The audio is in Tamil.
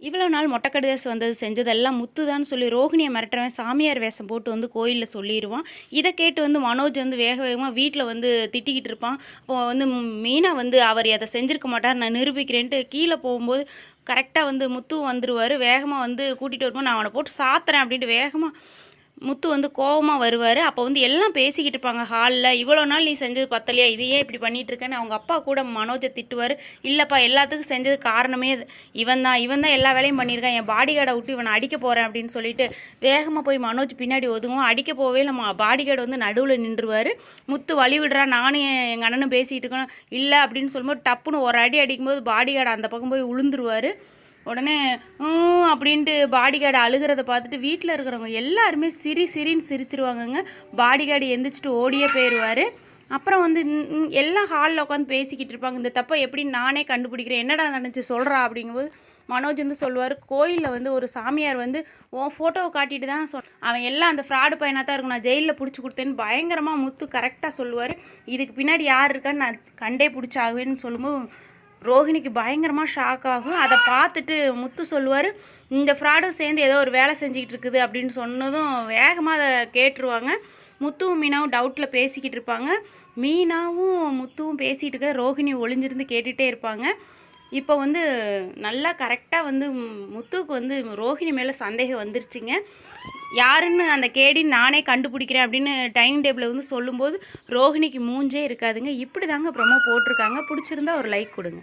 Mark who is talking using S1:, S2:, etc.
S1: இவ்வளோ நாள் மொட்டைக்கடிதாசு வந்தது செஞ்சதெல்லாம் முத்துதான்னு சொல்லி ரோஹிணியை மிரட்டுறவன் சாமியார் வேஷம் போட்டு வந்து கோயிலில் சொல்லிடுவான். இதை கேட்டு வந்து மனோஜ் வந்து வேக வேகமாக வீட்டில் வந்து திட்டிக்கிட்டு இருப்பான். அப்போ வந்து மீனா வந்து அவர் அதை செஞ்சுருக்க மாட்டார், நான் நிரூபிக்கிறேன்ட்டு கீழே போகும்போது கரெக்டாக வந்து முத்து வந்துடுவார். வேகமாக வந்து கூட்டிகிட்டு வரும்போது நான் அவனை போட்டு சாத்துறேன் அப்படின்ட்டு வேகமாக முத்து வந்து கோவமாக வருவார். அப்போ வந்து எல்லாம் பேசிக்கிட்டு இருப்பாங்க ஹாலில். இவ்வளோ நாள் நீ செஞ்சது பத்தலையா, இதையே இப்படி பண்ணிகிட்ருக்கேன்னு அவங்க அப்பா கூட மனோஜை திட்டுவார். இல்லைப்பா, எல்லாத்துக்கும் செஞ்சது காரணமே இவன் தான் எல்லா வேலையும் பண்ணியிருக்கான், என் பாடி கார்டை விட்டு இவனை அடிக்க போகிறேன் அப்படின்னு சொல்லிட்டு வேகமாக போய் மனோஜ் பின்னாடி ஒதுங்குவோம். அடிக்க போவே நம்ம பாடி கார்டு வந்து நடுவில் நின்றுவார். முத்து வழி விடுறா, நானும் எங்கள் அண்ணனும் பேசிகிட்டு இருக்கணும் இல்லை அப்படின்னு சொல்லும்போது டப்புன்னு ஒரு அடி அடிக்கும்போது பாடி கார்டு அந்த பக்கம் போய் விழுந்துருவார். உடனே அப்படின்ட்டு பாடி கார்டு அழுகிறத பார்த்துட்டு வீட்டில் இருக்கிறவங்க எல்லாருமே சிரின்னு சிரிச்சிருவாங்கங்க. பாடி கார்டு எந்திரிச்சிட்டு ஓடியே போயிடுவார். அப்புறம் வந்து எல்லாம் ஹாலில் உட்காந்து பேசிக்கிட்டு இருப்பாங்க. இந்த தப்பை எப்படி நானே கண்டுபிடிக்கிறேன், என்னடா நினச்சி சொல்கிறா அப்படிங்கும்போது மனோஜ் வந்து சொல்லுவார், கோயிலில் வந்து ஒரு சாமியார் வந்து உன் ஃபோட்டோவை காட்டிட்டு தான் அவன் எல்லாம் அந்த ஃப்ராடு பையனாக தான் இருக்கும், நான் ஜெயிலில் பிடிச்சி கொடுத்தேன்னு பயங்கரமாக முத்து கரெக்டாக சொல்லுவார். இதுக்கு பின்னாடி யார் இருக்கான்னு நான் கண்டே பிடிச்சாகுவேன்னு சொல்லும்போது ரோஹிணிக்கு பயங்கரமாக ஷாக் ஆகும். அதை பார்த்துட்டு முத்து சொல்லுவார், இந்த ஃப்ராடும் சேர்ந்து ஏதோ ஒரு வேலை செஞ்சுக்கிட்டு இருக்குது அப்படின்னு சொன்னதும் வேகமாக அதை கேட்டுருவாங்க. முத்துவும் மீனாவும் டவுட்டில் பேசிக்கிட்டு இருப்பாங்க. மீனாவும் முத்துவும் பேசிகிட்டு இருக்க ரோஹிணி ஒளிஞ்சிருந்து கேட்டுகிட்டே இருப்பாங்க. இப்போ வந்து நல்லா கரெக்டாக வந்து முத்துவுக்கு வந்து ரோஹிணி மேலே சந்தேகம் வந்துருச்சுங்க. யாருன்னு அந்த கேடின்னு நானே கண்டுபிடிக்கிறேன் அப்படின்னு டைனிங் டேபிளில் வந்து சொல்லும்போது ரோஹிணிக்கு மூஞ்சே இருக்காதுங்க. இப்படி தாங்க ப்ரொமோ போட்டிருக்காங்க. பிடிச்சிருந்தா ஒரு லைக் கொடுங்க.